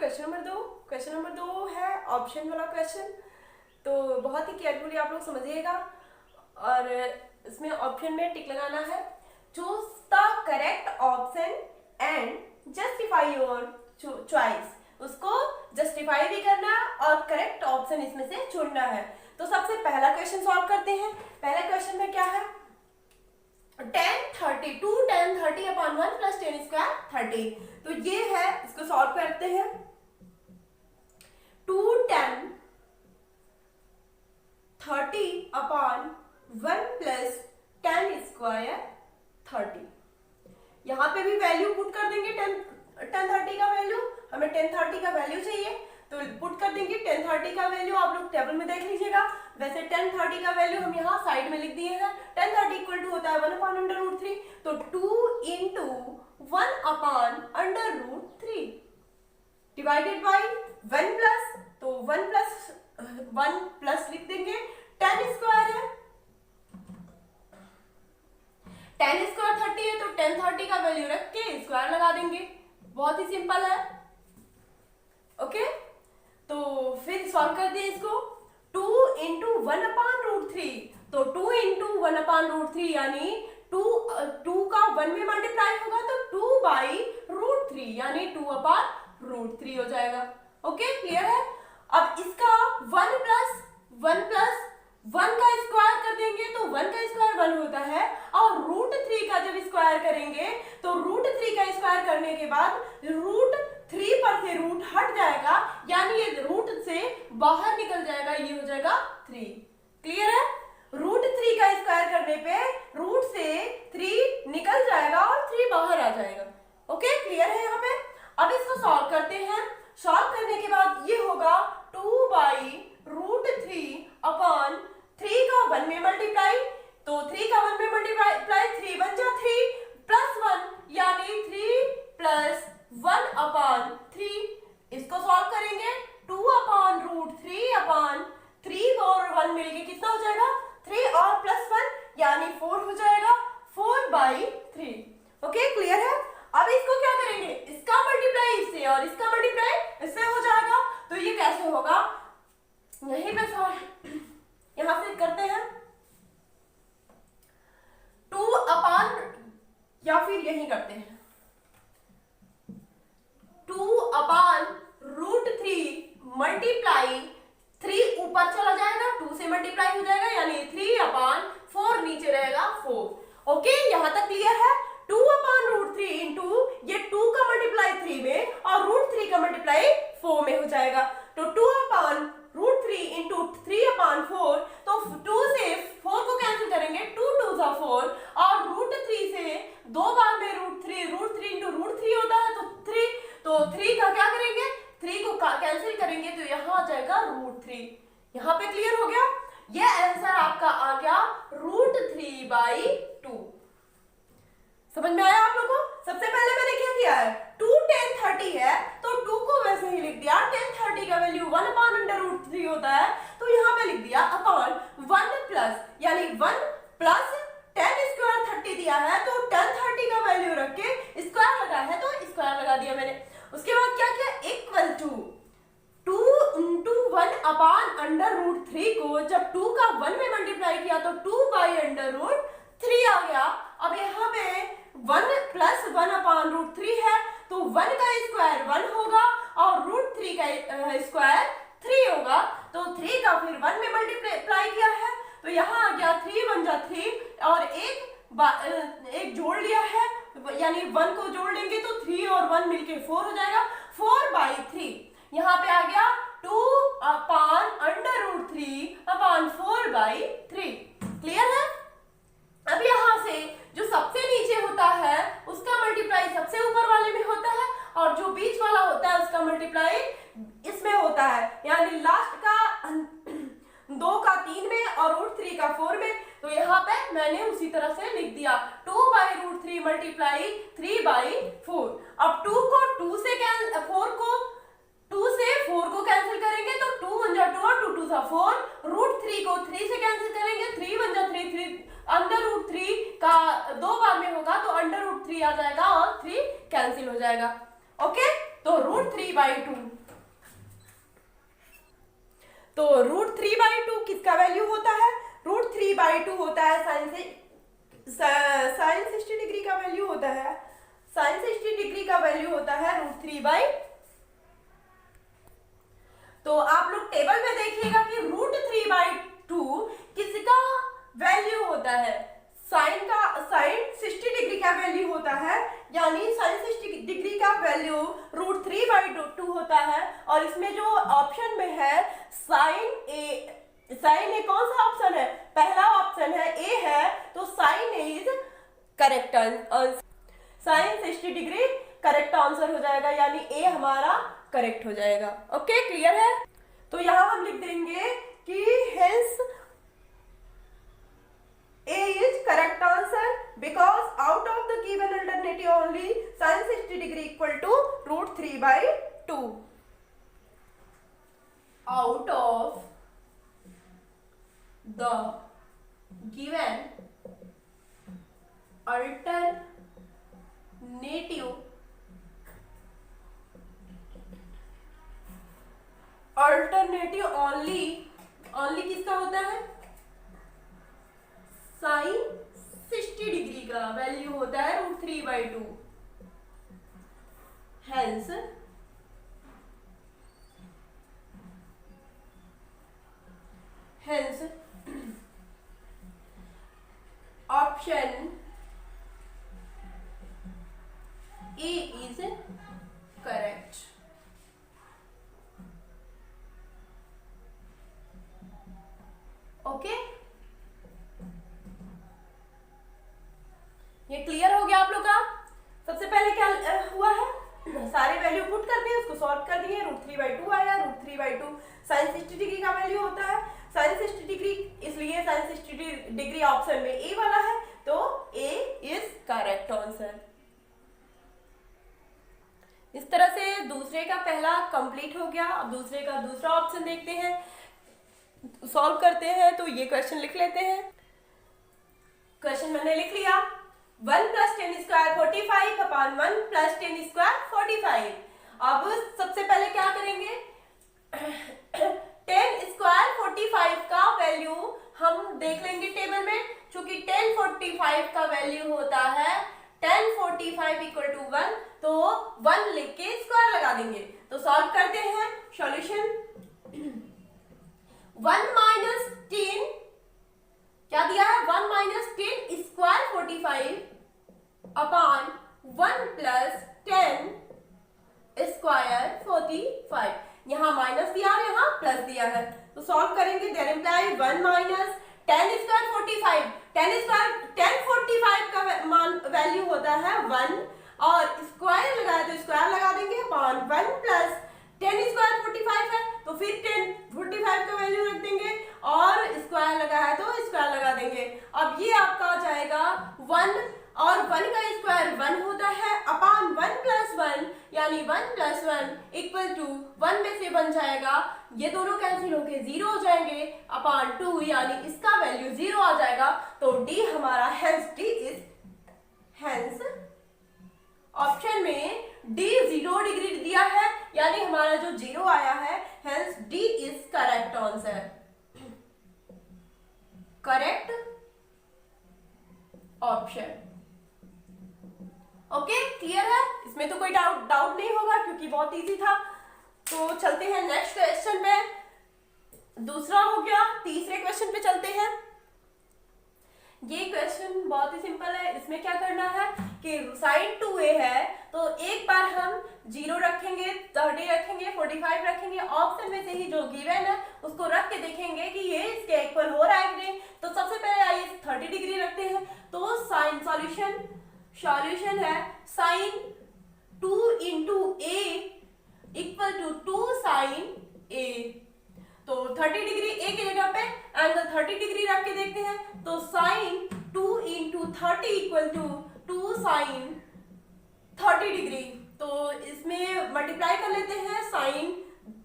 Question number दो है option वाला क्वेश्चन। तो बहुत ही केयरफुली आप लोग समझिएगा और इसमें ऑप्शन में टिक लगाना है। Choose the correct option and justify your choice. उसको जस्टिफाई भी करना है और करेक्ट ऑप्शन इसमें से चुनना है। तो सबसे पहला क्वेश्चन सॉल्व करते हैं। पहले क्वेश्चन में क्या है, 10 30 2 10 30 अपॉन 1 प्लस 10 स्क्वायर 30। तो ये है, इसको सॉल्व करते हैं। 2 10 30 अपॉन 1 प्लस 10 स्क्वायर 30। यहां पे भी वैल्यू पुट कर देंगे। 10 30 का वैल्यू, हमें 10 30 का वैल्यू चाहिए तो पुट कर देंगे 10 30 का वैल्यू। आप लोग टेबल में देख लीजिएगा। वैसे 10 30 का वैल्यू हम यहाँ साइड में लिख दिए हैं। 10 30 इक्वल टू होता है 1 अपॉन अंडर रूट 3। तो 2 into 1 upon under root 3 divided by 1 plus, तो 1 प्लस लिख देंगे। 10 स्क्वायर है, 10 स्क्वायर 30 है, तो 10 30 का वैल्यू रख के स्क्वायर लगा देंगे। बहुत ही सिंपल है। ओके, तो फिर सॉल्व करते हैं इसको। 2 इंटू 1 अपॉन रूट 3, तो 2 इंटू 1 अपॉन रूट 3 यानी 2 का 1 में मल्टीप्लाई होगा तो 2 बाई रूट 3 यानी 2 अपॉन रूट 3 हो जाएगा। ओके, क्लियर है। अब इसका 1 प्लस 1 का स्क्वायर कर देंगे तो 1 का स्क्वायर 1 होता है, और रूट 3 का जब स्क्वायर करेंगे तो रूट 3 का स्क्वायर करने के बाद रूट 3 पर से रूट हट जाएगा, यानी ये रूट से बाहर निकल जाएगा, ये हो जाएगा 3। क्लियर है। रूट 3 का स्क्वायर करने पे रूट से 3 निकल जाएगा और 3 बाहर आ जाएगा। ओके, क्लियर है यहाँ पे। अब इसको सॉल्व करते हैं। सॉल्व करने के बाद ये होगा 2 बाई रूट 3 अपॉन 3 का 1 में मल्टीप्लाई, तो 3 का 1 में मल्टीप्लाई 3 बन जा 3 प्लस 1 यानी 3 प्लस 1 अपॉन 3। इसको सॉल्व करेंगे। 2 अपॉन रूट 3 अपॉन 3 और 1 मिलके कितना हो जाएगा, 3 और प्लस 1 यानी 4 हो जाएगा। 4 बाई 3। ओके, क्लियर है। अब इसको क्या करेंगे, इसका मल्टीप्लाई इससे और इसका मल्टीप्लाई इससे हो जाएगा। तो ये कैसे होगा, यहीं पे यहां से करते हैं। 2 अपॉन, या फिर यही करते हैं 2 अपॉन रूट 3 मल्टीप्लाई 3 ऊपर चला जाएगा, 2 से मल्टीप्लाई हो जाएगा यानी 3 अपॉन 4 नीचे रहेगा 4। ओके, यहां तक क्लियर है। 2 अपॉन रूट 3 इंटू ये 2 का मल्टीप्लाई 3 में और रूट 3 का मल्टीप्लाई 4 में हो जाएगा। तो 2 अपॉन रूट 3 इंटू 3 अपॉन 4, तो 2 से 4 को कैंसिल करेंगे, 2 2 जा 4, और रूट 3 से 2 बार में रूट 3 इंटू रूट 3 होता है तो 3, तो 3 का क्या करेंगे, 3 को कैंसिल करेंगे तो यहाँ आ जाएगा रूट 3। यहाँ पे क्लियर हो गया। ये आंसर आपका आ गया रूट 3 बाई 2। समझ में आया आप लोगों को। सबसे पहले मैंने क्या किया है, 2 10 30 है तो 2 को वैसे ही लिख दिया। 10 30 का वैल्यू 1 अपॉन अंडर रूट 3 होता है, तो यहाँ पे लिख दिया अपॉन 1 प्लस, यानी 1 प्लस 10 स्क्वायर 30 दिया है तो 10 30 का वैल्यू रख के स्क्वायर लगा है तो स्क्वायर लगा दिया मैंने। उसके बाद क्या किया, equal to 2 into 1 upon under root 3 को जब 2 का 1 में मल्टीप्लाई किया तो 2 बाई अंडर रूट 3 आ गया। अब यहाँ पे 1 प्लस 1 अपॉन रूट 3 है तो 1 का स्क्वायर 1 होगा और रूट 3 का स्क्वायर 3 होगा, तो 3 का फिर 1 में मल्टीप्लाई किया है तो यहाँ आ गया 3 बन जा 3 और एक जोड़ लिया है, यानी 1 को जोड़ लेंगे तो 3 और 1 मिलके 4 हो जाएगा। 4 बाई 3 यहाँ पे आ गया 2 upon under root 3 upon 4 by 3। Clear है। अब यहाँ से जो सबसे नीचे होता है उसका मल्टीप्लाई सबसे ऊपर वाले में होता है, और जो बीच वाला होता है उसका मल्टीप्लाई इसमें होता है, यानी लास्ट का 2 का 3 में और रूट 3 का 4 में। तो यहाँ पे मैंने उसी तरह से लिख दिया 2 बाई रूट 3 मल्टीप्लाई 3 बाई 4। अब 2 को 2 से 2 से 4 को कैंसिल करेंगे तो 2 बन जा 2 और 2 2 जा 4, रूट 3 को 3 से कैंसिल करेंगे 3 बन जा 3 अंडर रूट 3 का 2 बार में होगा तो अंडर रूट 3 आ जाएगा और 3 कैंसिल हो जाएगा। ओके, तो रूट 3 बाई 2 तो √3/2 किसका वैल्यू होता है? √3/2 होता है साइन 60 डिग्री का वैल्यू होता है, साइन 60 डिग्री का वैल्यू होता है √3/। तो आप लोग टेबल में देखिएगा कि √3/2 किसका वैल्यू होता है? साइन 60 डिग्री का वैल्यू होता है, यानी साइन 60 डिग्री का वैल्यू √3/2 होता है। और इसमें जो ऑप्शन में है साइन ए कौन सा ऑप्शन है? पहला ऑप्शन है, ए है, तो sine A is correct answer, sine 60 degree correct answer हो जाएगा, यानी ए हमारा करेक्ट हो जाएगा। ओके, क्लियर है? तो यहां हम लिख देंगे कि hence A is correct answer because out of the given alternative only sine 60 degree equal to √3/2। Out of the given alternative only किसका होता है? साइन 60 डिग्री का वैल्यू होता है √3/2। Hence option A is correct. Okay, ये clear हो गया आप लोग का? सबसे पहले क्या हुआ है, सारे वैल्यू पुट करते हैं, उसको सॉल्व कर दिए, √3/2 आया। √3/2 साइन 60 डिग्री का वैल्यू होता है, साइन 60 डिग्री, इसलिए साइन 60 डिग्री ऑप्शन में ए वाला है, तो ए इज करेक्ट आंसर। इस तरह से दूसरे का पहला कंप्लीट हो गया। अब दूसरे का दूसरा ऑप्शन देखते हैं, सॉल्व करते हैं। तो ये क्वेश्चन लिख लेते हैं। क्वेश्चन मैंने लिख लिया, 1 + 10² 45 अपॉन 1 + 10² 45। अब सबसे पहले क्या करेंगे, 10² 45 का वैल्यू हम देख लेंगे टेबल में। चूंकि 10 45 का वैल्यू होता है 10 45 = 1, तो 1 लिख के स्क्वायर लगा देंगे। तो सॉल्व करते हैं। सॉल्यूशन 1 - 10 क्या दिया है, 1 - 10² 45 अपॉन 1 + 10² 45। यहाँ माइनस दिया और यहाँ प्लस दिया है, तो सॉल्व करेंगे। देयर इंप्लाई 1 - 10² 45, 10 45 का वैल्यू होता है 1, और स्क्वायर लगाया तो स्क्वायर लगा देंगे अपॉन 1 + 10² 45 है, तो फिर 10 45 का वैल्यू रख देंगे, और स्क्वायर लगा है तो स्क्वायर लगा देंगे। अब ये आपका आ जाएगा 1, और 1 का स्क्वायर 1 होता है, अपॉन 1 + 1, यानी 1 + 1 = 1 में से बन जाएगा, ये दोनों कैंसिल होके 0 हो जाएंगे, अपॉन 2, यानी इसका वैल्यू 0 आ जाएगा। तो डी हमारा हेंस ऑप्शन में डी 0 डिग्री दिया है, यानी हमारा जो 0 आया है, hence D is correct answer. Correct option. Okay, clear है? इसमें तो कोई डाउट नहीं होगा क्योंकि बहुत इजी था। तो चलते हैं नेक्स्ट क्वेश्चन पे। दूसरा हो गया, तीसरे क्वेश्चन पे चलते हैं। ये क्वेश्चन बहुत ही सिंपल है। इसमें क्या करना है कि साइन 2a है, तो एक बार हम 0 रखेंगे, 30 रखेंगे, 45 रखेंगे, ऑप्शन में से ही जो गिवन है उसको रख के देखेंगे कि ये इसके इक्वल हो रहा है कि नहीं। तो सबसे पहले आइए 30 डिग्री रखते हैं। तो साइन सॉल्यूशन है साइन 2 × a = 2 sin a। तो 30 डिग्री a की जगह पे एंगल 30 डिग्री रख के देखते हैं। तो साइन 2 × 30 = 2 sin 30 डिग्री। तो इसमें मल्टीप्लाई कर लेते हैं। साइन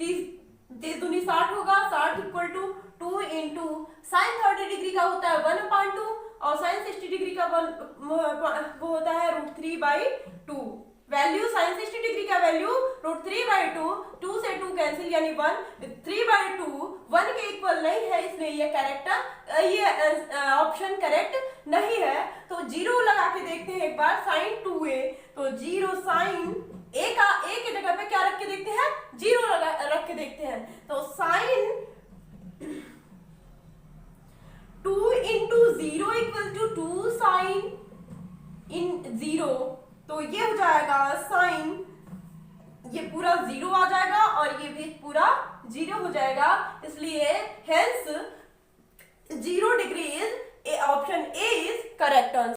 30 दूनी 60 होगा, 60 = 2 × साइन 30 डिग्री का होता है 1/2, और साइन 60 डिग्री का वो होता है √3/2। वैल्यू साइन 60 डिग्री का वैल्यू √3/2, 2 से 2 कैंसिल यानी 1, 3/2 1 के इक्वल नहीं है, इसलिए ये ऑप्शन करेक्ट नहीं है। तो 0 लगा के देखते हैं एक बार, साइन 2a, तो 0 साइन ए के जगह पे क्या रख के देखते हैं, 0 रख के देखते हैं। तो sine 2 into 0 equal to 2 sine in 0, तो ये हो जाएगा साइन, ये पूरा 0 आ जाएगा और ये भी पूरा 0 हो जाएगा, इसलिए hence 0 degree is option A is correct answer.